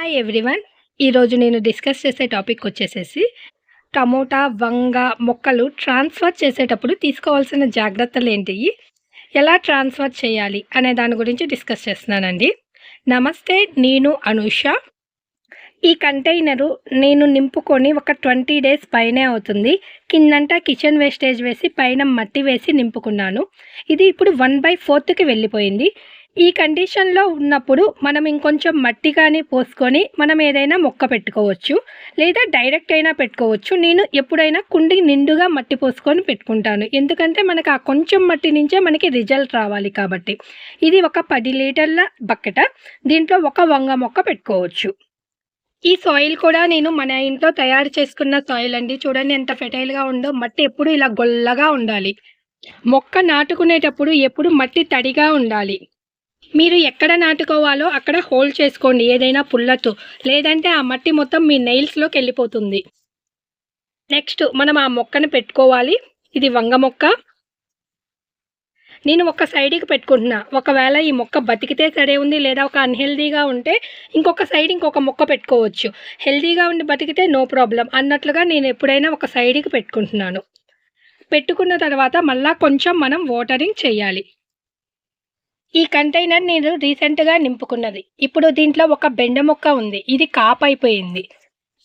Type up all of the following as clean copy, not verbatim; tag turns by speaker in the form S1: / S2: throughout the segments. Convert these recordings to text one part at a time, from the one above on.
S1: Hi everyone. ఈరోజు నేను discuss చేసే టాపిక్ వచ్చేసేసి టమోటా, వంగ మొక్కలు ట్రాన్స్ఫర్ చేసేటప్పుడు తీసుకోవాల్సిన జాగ్రత్తలు ఏంటి, ఎలా ట్రాన్స్ఫర్ చేయాలి అనే దాని గురించి డిస్కస్ చేస్తున్నానండి. నమస్తే, నేను అనూష. ఈ కంటైనరు నేను నింపుకొని ఒక 20 డేస్ పైనే అవుతుంది. కిందంతా కిచెన్ వేస్టేజ్ వేసి పైన మట్టి వేసి నింపుకున్నాను. ఇది ఇప్పుడు 1/4కి వెళ్ళిపోయింది. ఈ కండిషన్లో ఉన్నప్పుడు మనం ఇంకొంచెం మట్టి కానీ పోసుకొని మనం ఏదైనా మొక్క పెట్టుకోవచ్చు, లేదా డైరెక్ట్ అయినా పెట్టుకోవచ్చు. నేను ఎప్పుడైనా కుండి నిండుగా మట్టి పోసుకొని పెట్టుకుంటాను, ఎందుకంటే మనకు ఆ కొంచెం మట్టి నుంచే మనకి రిజల్ట్ రావాలి కాబట్టి. ఇది ఒక 10 లీటర్ల బకెట. దీంట్లో ఒక వంగ మొక్క పెట్టుకోవచ్చు. ఈ సాయిల్ కూడా నేను మన ఇంట్లో తయారు చేసుకున్న సాయిల్ అండి. చూడండి ఎంత ఫెర్టైల్గా ఉందో. మట్టి ఎప్పుడు ఇలా గొల్లగా ఉండాలి. మొక్క నాటుకునేటప్పుడు ఎప్పుడు మట్టి తడిగా ఉండాలి. మీరు ఎక్కడ నాటుకోవాలో అక్కడ హోల్డ్ చేసుకోండి ఏదైనా పుల్లతో, లేదంటే ఆ మట్టి మొత్తం మీ నెయిల్స్లోకి వెళ్ళిపోతుంది. నెక్స్ట్ మనం ఆ మొక్కను పెట్టుకోవాలి. ఇది వంగ మొక్క. నేను ఒక సైడ్కి పెట్టుకుంటున్నా. ఒకవేళ ఈ మొక్క బతికితే సరే ఉంది, లేదా ఒక అన్హెల్దీగా ఉంటే ఇంకొక సైడ్ ఇంకొక మొక్క పెట్టుకోవచ్చు. హెల్దీగా ఉండి బతికితే నో ప్రాబ్లం అన్నట్లుగా నేను ఎప్పుడైనా ఒక సైడ్కి పెట్టుకుంటున్నాను. పెట్టుకున్న తర్వాత మళ్ళా కొంచెం మనం వాటరింగ్ చేయాలి. ఈ కంటైనర్ నేను రీసెంట్గా నింపుకున్నది. ఇప్పుడు దీంట్లో ఒక బెండ మొక్క ఉంది. ఇది కాప్ అయిపోయింది.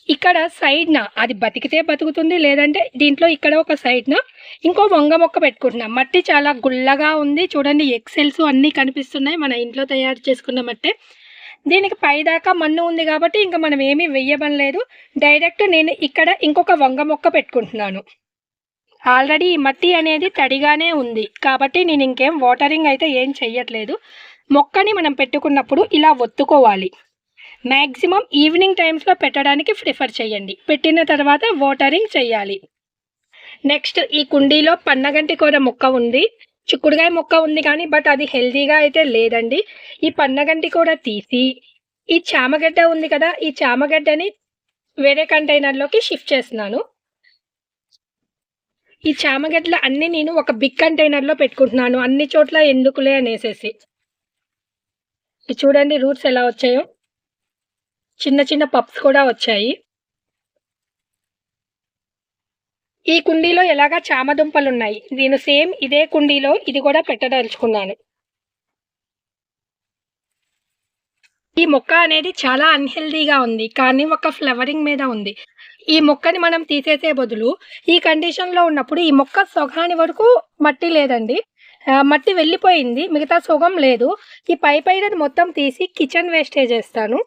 S1: ఇక్కడ సైడ్న అది బతికితే బతుకుతుంది, లేదంటే దీంట్లో ఇక్కడ ఒక సైడ్న ఇంకో వంగ మొక్క పెట్టుకుంటున్నాం. మట్టి చాలా గుల్లగా ఉంది. చూడండి ఎక్సెల్స్ అన్నీ కనిపిస్తున్నాయి. మన ఇంట్లో తయారు చేసుకున్న మట్టే. దీనికి పైదాకా మన్ను ఉంది కాబట్టి ఇంకా మనం ఏమీ వెయ్యబడలేదు. డైరెక్ట్ నేను ఇక్కడ ఇంకొక వంగ మొక్క పెట్టుకుంటున్నాను. ఆల్రెడీ ఈ మట్టి అనేది తడిగానే ఉంది కాబట్టి నేను ఇంకేం వాటరింగ్ అయితే ఏం చెయ్యట్లేదు. మొక్కని మనం పెట్టుకున్నప్పుడు ఇలా ఒత్తుకోవాలి. మ్యాక్సిమం ఈవినింగ్ టైమ్స్లో పెట్టడానికి ప్రిఫర్ చేయండి. పెట్టిన తర్వాత వాటరింగ్ చేయాలి. నెక్స్ట్ ఈ కుండీలో పన్నగంటి కూర మొక్క ఉంది, చిక్కుడుగాయ మొక్క ఉంది, కానీ బట్ అది హెల్తీగా అయితే లేదండి. ఈ పన్నగంటి కూర తీసి ఈ చామగడ్డ ఉంది కదా, ఈ చామగడ్డని వేరే కంటైనర్లోకి షిఫ్ట్ చేస్తున్నాను. ఈ చామగడ్డలు అన్నీ నేను ఒక బిగ్ కంటైనర్లో పెట్టుకుంటున్నాను, అన్ని చోట్ల ఎందుకులే అనేసేసి. ఇది చూడండి రూట్స్ ఎలా వచ్చాయో. చిన్న చిన్న పప్స్ కూడా వచ్చాయి. ఈ కుండీలో ఎలాగా చామదుంపలు ఉన్నాయి. నేను సేమ్ ఇదే కుండీలో ఇది కూడా పెట్టదలుచుకున్నాను. ఈ మొక్క అనేది చాలా అన్హెల్దీగా ఉంది, కానీ ఒక ఫ్లవరింగ్ మీద ఉంది. ఈ మొక్కని మనం తీసేసే బదులు ఈ కండిషన్లో ఉన్నప్పుడు ఈ మొక్క సొగాని వరకు మట్టి లేదండి, మట్టి వెళ్ళిపోయింది, మిగతా సొగం లేదు. ఈ పైనది మొత్తం తీసి కిచెన్ వేస్టేజ్ వేస్తాను.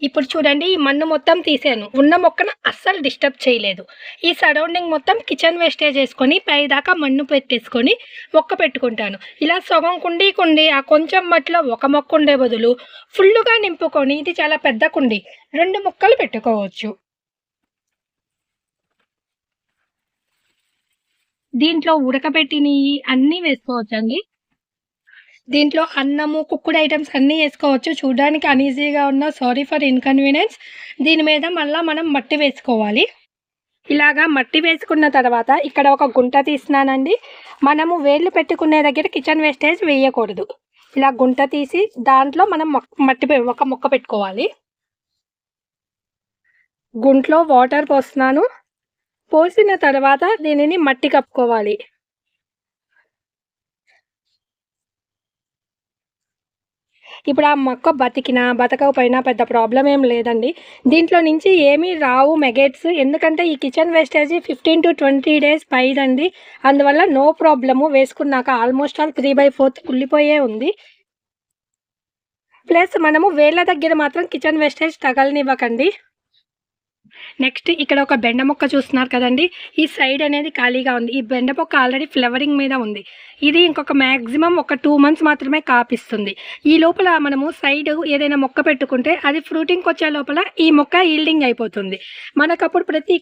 S1: ఇప్పుడు చూడండి ఈ మన్ను మొత్తం తీసాను. ఉన్న మొక్కను అస్సలు డిస్టర్బ్ చేయలేదు. ఈ సరౌండింగ్ మొత్తం కిచెన్ వేస్టేజ్ వేసుకొని పైదాకా మన్ను పెట్టేసుకొని మొక్క పెట్టుకుంటాను. ఇలా సగం కుండీ ఆ కొంచెం మట్టిలో ఒక మొక్క ఉండే బదులు ఫుల్లుగా నింపుకొని, ఇది చాలా పెద్ద కుండీ, 2 మొక్కలు పెట్టుకోవచ్చు. దీంట్లో ఉడకబెట్టినవి అన్నీ వేసుకోవచ్చండి. దీంట్లో అన్నము, కుక్కుడు ఐటమ్స్ అన్నీ వేసుకోవచ్చు. చూడడానికి అన్ఈజీగా ఉన్న, సారీ ఫర్ ఇన్కన్వీనియన్స్. దీని మీద మళ్ళీ మనం మట్టి వేసుకోవాలి. ఇలాగా మట్టి వేసుకున్న తర్వాత ఇక్కడ ఒక గుంట తీసినానండి. మనము వేళ్ళు పెట్టుకునే దగ్గర కిచెన్ వేస్టేజ్ వేయకూడదు. ఇలా గుంట తీసి దాంట్లో మనం మట్టి ఒక మొక్క పెట్టుకోవాలి. గుంట్లో వాటర్ పోస్తున్నాను. పోసిన తర్వాత దీనిని మట్టి కప్పుకోవాలి. ఇప్పుడు ఆ మొక్క బతకపోయినా పెద్ద ప్రాబ్లం ఏం లేదండి. దీంట్లో నుంచి ఏమీ రావు మెగెట్స్, ఎందుకంటే ఈ కిచెన్ వేస్టేజ్ 15 to 20 డేస్ పైదండి. అందువల్ల నో ప్రాబ్లము. వేసుకున్నాక ఆల్మోస్ట్ ఆల్ 3/4 కుళ్ళిపోయే ఉంది. ప్లస్ మనము వేళ్ళ దగ్గర మాత్రం కిచెన్ వేస్టేజ్ తగలనివ్వకండి. నెక్స్ట్ ఇక్కడ ఒక బెండ మొక్క చూస్తున్నారు కదండి. ఈ సైడ్ అనేది ఖాళీగా ఉంది. ఈ బెండ మొక్క ఆల్రెడీ ఫ్లవరింగ్ మీద ఉంది. ఇది ఇంకొక మ్యాక్సిమం ఒక 2 months మాత్రమే కాపిస్తుంది. ఈ లోపల మనము సైడ్ ఏదైనా మొక్క పెట్టుకుంటే అది ఫ్రూటింగ్కి వచ్చే లోపల ఈ మొక్క ఈల్డింగ్ అయిపోతుంది. మనకప్పుడు ప్రతి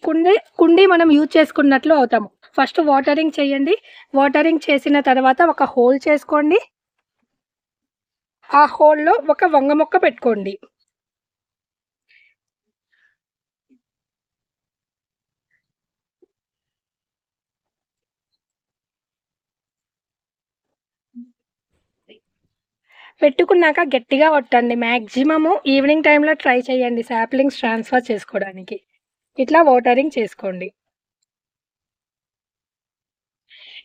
S1: కుండీ మనం యూజ్ చేసుకున్నట్లు అవుతాము. ఫస్ట్ వాటరింగ్ చేయండి. వాటరింగ్ చేసిన తర్వాత ఒక హోల్ చేసుకోండి. ఆ హోల్లో ఒక వంగ మొక్క పెట్టుకోండి. పెట్టుకున్నాక గట్టిగా కొట్టండి. మ్యాక్సిమము ఈవినింగ్ టైంలో ట్రై చేయండి సాప్లింగ్స్ ట్రాన్స్ఫర్ చేసుకోవడానికి. ఇట్లా వాటరింగ్ చేసుకోండి.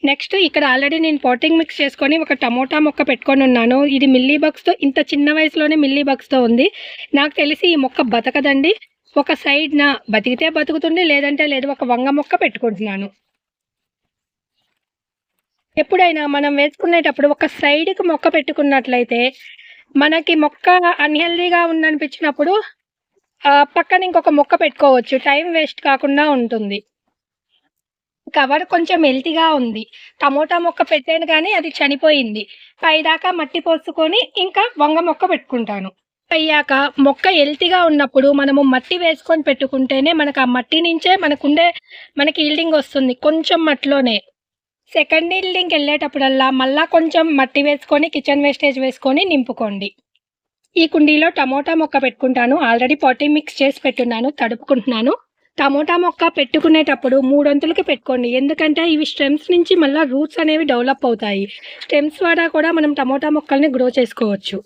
S1: నెక్స్ట్ ఇక్కడ ఆల్రెడీ నేను పాటింగ్ మిక్స్ చేసుకొని ఒక టమోటా మొక్క పెట్టుకొని ఉన్నాను. ఇది మిల్లీ బగ్స్తో, ఇంత చిన్న వయసులోనే మిల్లీ బగ్స్తో ఉంది. నాకు తెలిసి ఈ మొక్క బతకదండి. ఒక సైడ్న బతికితే బతుకుతుంది, లేదంటే లేదు. ఒక వంగ మొక్క పెట్టుకుంటున్నాను. ఎప్పుడైనా మనం వేసుకునేటప్పుడు ఒక సైడ్కి మొక్క పెట్టుకున్నట్లయితే మనకి మొక్క అన్హెల్దీగా ఉందనిపించినప్పుడు పక్కన ఇంకొక మొక్క పెట్టుకోవచ్చు. టైం వేస్ట్ కాకుండా ఉంటుంది. కవర్ కొంచెం హెల్తీగా ఉంది. టమోటా మొక్క పెట్టాను కానీ అది చనిపోయింది. పైదాకా మట్టి పోసుకొని ఇంకా వంగ మొక్క పెట్టుకుంటాను. అయ్యాక మొక్క హెల్తీగా ఉన్నప్పుడు మనము మట్టి వేసుకొని పెట్టుకుంటేనే మనకు ఆ మట్టి నుంచే మనకి ఈల్డింగ్ వస్తుంది. కొంచెం మట్టిలోనే సెకండ్ ఈల్డింగ్కి వెళ్ళేటప్పుడల్లా మళ్ళీ కొంచెం మట్టి వేసుకొని కిచెన్ వేస్టేజ్ వేసుకొని నింపుకోండి. ఈ కుండీలో టమోటా మొక్క పెట్టుకుంటాను. ఆల్రెడీ పాటింగ్ మిక్స్ చేసి పెట్టున్నాను, తడుపుకుంటున్నాను. టమోటా మొక్క పెట్టుకునేటప్పుడు 3 వంతులకి పెట్టుకోండి. ఎందుకంటే ఇవి స్టెమ్స్ నుంచి మళ్ళీ రూట్స్ అనేవి డెవలప్ అవుతాయి. స్టెమ్స్ ద్వారా కూడా మనం టమోటా మొక్కల్ని గ్రో చేసుకోవచ్చు.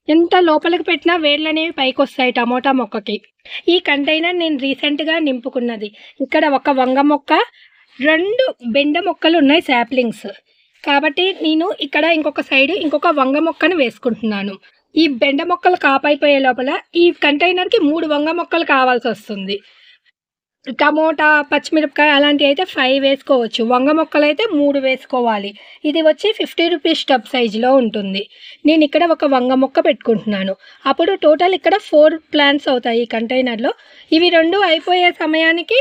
S1: ఎంత లోపలికి పెట్టినా వేర్లు అనేవి పైకి వస్తాయి టమోటా మొక్కకి. ఈ కంటైనర్ నేను రీసెంట్గా నింపుకున్నది. ఇక్కడ ఒక వంగ మొక్క, 2 బెండ మొక్కలు ఉన్నాయి సాప్లింగ్స్. కాబట్టి నేను ఇక్కడ ఇంకొక సైడ్ ఇంకొక వంగ మొక్కను వేసుకుంటున్నాను. ఈ బెండ మొక్కలు కాపైపోయే లోపల ఈ కంటైనర్కి 3 వంగ మొక్కలు కావాల్సి వస్తుంది. టమోటా, పచ్చిమిరపకాయ అలాంటివి అయితే 5 వేసుకోవచ్చు. వంగ మొక్కలు అయితే 3 వేసుకోవాలి. ఇది వచ్చి 50 రూపీస్ టబ్ సైజులో ఉంటుంది. నేను ఇక్కడ ఒక వంగ మొక్క పెట్టుకుంటున్నాను. అప్పుడు టోటల్ ఇక్కడ 4 ప్లాంట్స్ అవుతాయి ఈ కంటైనర్లో. ఇవి 2 అయిపోయే సమయానికి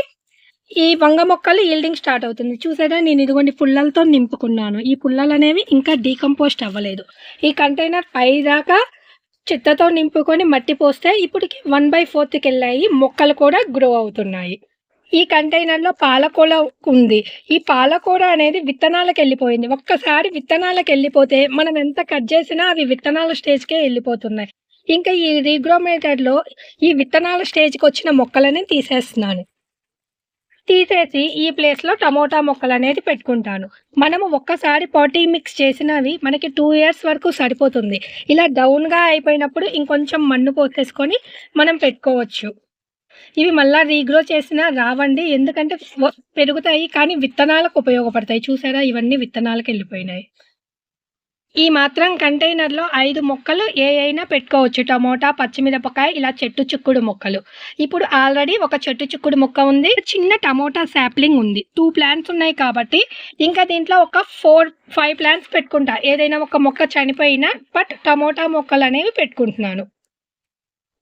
S1: ఈ వంగ మొక్కలు ఈల్డింగ్ స్టార్ట్ అవుతుంది. చూసారా, నేను ఇదిగోండి పుల్లలతో నింపుకున్నాను. ఈ పుల్లలు అనేవి ఇంకా డీకంపోస్ట్ అవ్వలేదు. ఈ కంటైనర్ పైదాకా చెత్తతో నింపుకొని మట్టి పోస్తే ఇప్పటికి 1/4కి వెళ్ళాయి. మొక్కలు కూడా గ్రో అవుతున్నాయి. ఈ కంటైనర్లో పాలకూర ఉంది. ఈ పాలకూర అనేది విత్తనాలకు వెళ్ళిపోయింది. ఒక్కసారి విత్తనాలకు వెళ్ళిపోతే మనం ఎంత కట్ చేసినా అవి విత్తనాల స్టేజ్కే వెళ్ళిపోతున్నాయి. ఇంకా ఈ రీగ్రో మెథడ్లో ఈ విత్తనాల స్టేజ్కి వచ్చిన మొక్కలని తీసేస్తున్నాను. తీసేసి ఈ ప్లేస్లో టమోటా మొక్కలు అనేది పెట్టుకుంటాను. మనము ఒక్కసారి పాటీ మిక్స్ చేసినవి మనకి 2 ఇయర్స్ వరకు సరిపోతుంది. ఇలా డౌన్గా అయిపోయినప్పుడు ఇంకొంచెం మన్ను పోసేసుకొని మనం పెట్టుకోవచ్చు. ఇవి మళ్ళీ రీగ్రో చేసినా రావండి, ఎందుకంటే పెరుగుతాయి కానీ విత్తనాలకు ఉపయోగపడతాయి. చూసారా, ఇవన్నీ విత్తనాలకు వెళ్ళిపోయినాయి. ఈ మాత్రం కంటైనర్లో 5 మొక్కలు అయినా పెట్టుకోవచ్చు. టమోటా, పచ్చిమిరపకాయ, ఇలా చెట్టు చిక్కుడు మొక్కలు. ఇప్పుడు ఆల్రెడీ ఒక చెట్టు చిక్కుడు మొక్క ఉంది, చిన్న టమోటా సాప్లింగ్ ఉంది. 2 ప్లాంట్స్ ఉన్నాయి కాబట్టి ఇంకా దీంట్లో ఒక 4-5 ప్లాంట్స్ పెట్టుకుంటా. ఏదైనా ఒక మొక్క చనిపోయినా బట్ టమోటా మొక్కలు అనేవి పెట్టుకుంటున్నాను.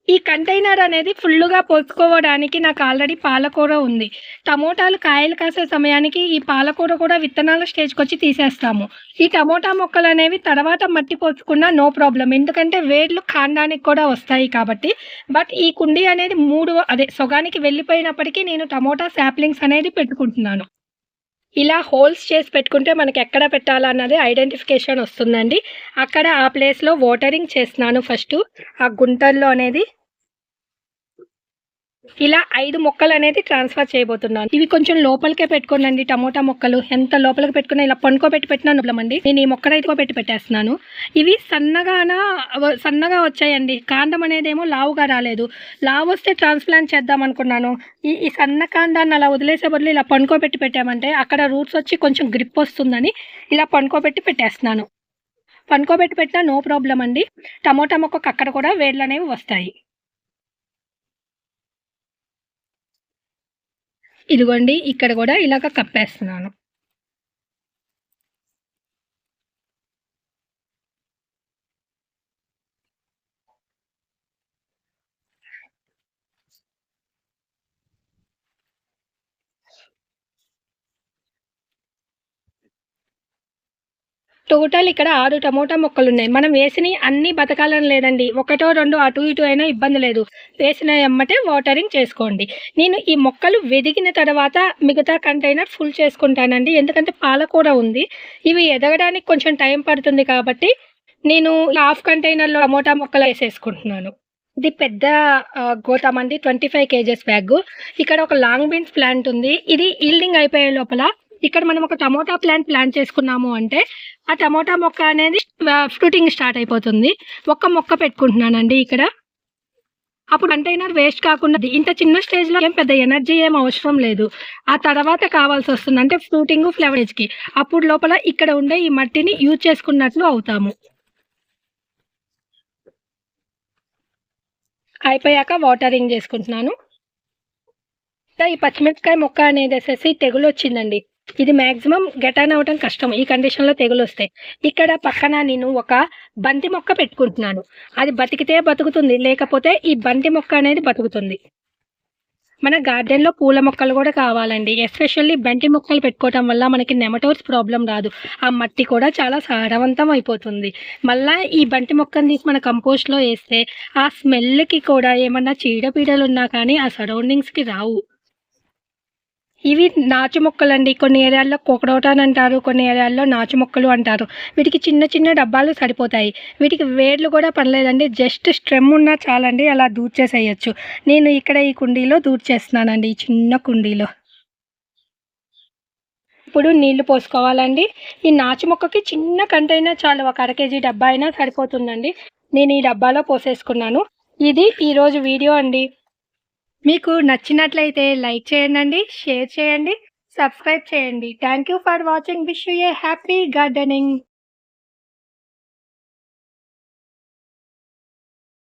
S1: ఈ కంటైనర్ అనేది ఫుల్లుగా పోసుకోవడానికి నాకు ఆల్రెడీ పాలకూర ఉంది. టమోటాలు కాయలు కాసే సమయానికి ఈ పాలకూర కూడా విత్తనాల స్టేజ్కి వచ్చి తీసేస్తాము. ఈ టమోటా మొక్కలు అనేవి తర్వాత మట్టి పోసుకున్నా నో ప్రాబ్లం, ఎందుకంటే వేర్లు కాండానికి కూడా వస్తాయి కాబట్టి. బట్ ఈ కుండీ అనేది సగానికి వెళ్ళిపోయినప్పటికీ నేను టమోటా సాప్లింగ్స్ అనేది పెట్టుకుంటున్నాను. ఇలా హోల్స్ చేసి పెట్టుకుంటే మనకి ఎక్కడ పెట్టాలన్నది ఐడెంటిఫికేషన్ వస్తుందండి. అక్కడ ఆ ప్లేస్లో వాటరింగ్ చేస్తున్నాను. ఫస్ట్ ఆ గుంటల్లో అనేది ఇలా 5 మొక్కలు అనేది ట్రాన్స్ఫర్ చేయబోతున్నాను. ఇవి కొంచెం లోపలికే పెట్టుకోనండి. టమోటా మొక్కలు ఎంత లోపలికి పెట్టుకున్నా ఇలా పండుకోబెట్టి పెట్టినా నొప్పమండి. నేను ఈ మొక్కనైతే పెట్టి పెట్టేస్తున్నాను. ఇవి సన్నగా వచ్చాయండి. కాండం అనేది ఏమో లావుగా రాలేదు. లావు వస్తే ట్రాన్స్ప్లాంట్ చేద్దాం అనుకున్నాను. ఈ సన్న కాండాన్ని అలా వదిలేసే బదులు ఇలా పండుకోబెట్టి పెట్టామంటే అక్కడ రూట్స్ వచ్చి కొంచెం గ్రిప్ వస్తుందని ఇలా పండుకోబెట్టి పెట్టేస్తున్నాను. పండుకోబెట్టి పెట్టినా నో ప్రాబ్లం అండి. టమోటా మొక్కకు అక్కడ కూడా వేర్లు అనేవి వస్తాయి. ఇదిగోండి ఇక్కడ కూడా ఇలాగ కప్పేస్తున్నాను. టోటల్ ఇక్కడ 6 టమోటా మొక్కలు ఉన్నాయి. మనం వేసినవి అన్నీ బతకాలని లేదండి. 1-2 అటు ఇటు అయినా ఇబ్బంది లేదు. వేసిన ఎమ్మటే వాటరింగ్ చేసుకోండి. నేను ఈ మొక్కలు వెదిగిన తర్వాత మిగతా కంటైనర్ ఫుల్ చేసుకుంటానండి. ఎందుకంటే పాలకూర ఉంది. ఇవి ఎదగడానికి కొంచెం టైం పడుతుంది కాబట్టి నేను హాఫ్ కంటైనర్లో టమోటా మొక్కలు వేసేసుకుంటున్నాను. ఇది పెద్ద గోతం అండి, 25 kgs బ్యాగ్. ఇక్కడ ఒక లాంగ్ బీన్స్ ప్లాంట్ ఉంది. ఇది ఈల్డింగ్ అయిపోయే లోపల ఇక్కడ మనం ఒక టమోటా ప్లాంట్ చేసుకున్నాము అంటే ఆ టమోటా మొక్క అనేది ఫ్రూటింగ్ స్టార్ట్ అయిపోతుంది. ఒక్క మొక్క పెట్టుకుంటున్నానండి ఇక్కడ. అప్పుడు కంటైనర్ వేస్ట్ కాకుండా ఇంత చిన్న స్టేజ్‌లో ఏం పెద్ద ఎనర్జీ ఏం అవసరం లేదు. ఆ తర్వాత కావాల్సొస్తుంది. అంటే ఫ్రూటింగు, ఫ్లవరేజ్‌కి. అప్పుడు లోపల ఇక్కడ ఉండే ఈ మట్టిని యూజ్ చేసుకున్నట్లు అవుతాము. అయిపోయాక వాటరింగ్ చేసుకుంటున్నాను. ఈ పచ్చిమిరపకాయ మొక్క అనేదేసేసి తెగులొచ్చిందండి. ఇది మాక్సిమం గెటాన్ అవ్వటం కష్టం. ఈ కండిషన్‌లో తెగులొస్తాయి. ఇక్కడ పక్కన నేను ఒక బంతి మొక్క పెట్టుకుంటున్నాను. అది బతికితే బతుకుతుంది. లేకపోతే ఈ బంతి మొక్క అనేది బతుకుతుంది. మన గార్డెన్‌లో పూల మొక్కలు గూడా కావాలండి. ఎస్పెషల్లీ బంతి మొక్కలు పెట్టుకోవటం వల్ల మనకి నెమటోడ్స్ ప్రాబ్లమ్ రాదు. ఆ మట్టి కూడా చాలా సారవంతం అయిపోతుంది. మళ్ళా ఈ బంతి మొక్కని తీసి మన కంపోస్ట్‌లో ఏస్తే ఆ స్మెల్‌కి కూడా ఏమన్నా చీడపీడలున్నా కానీ ఆ సరౌండింగ్స్‌కి రావు. ఇవి నాచు మొక్కలండి. కొన్ని ఏరియాల్లో కోకడోటాన్ అంటారు. కొన్ని ఏరియాల్లో నాచు మొక్కలు అంటారు. వీటికి చిన్న చిన్న డబ్బాలు సరిపోతాయి. వీటికి వేర్లు కూడా పడలేదండి. జస్ట్ స్టెమ్ ఉన్నా చాలండి. అలా దూర్చేసేయొచ్చు. నేను ఇక్కడ ఈ కుండీలో దూర్చేస్తున్నానండి. ఈ చిన్న కుండీలో. ఇప్పుడు నీళ్లు పోసుకోవాలండి. ఈ నాచు మొక్కకి చిన్న కంటైనర్ చాలు. ఒక అర కేజీ డబ్బా అయినా సరిపోతుందండి. నేను ఈ డబ్బాలో పోసేసుకున్నాను. ఇది ఈరోజు వీడియో అండి. మీకు నచ్చినట్లయితే లైక్ చేయండండి, షేర్ చేయండి, సబ్స్క్రైబ్ చేయండి. Thank you for watching. Wish you A happy gardening.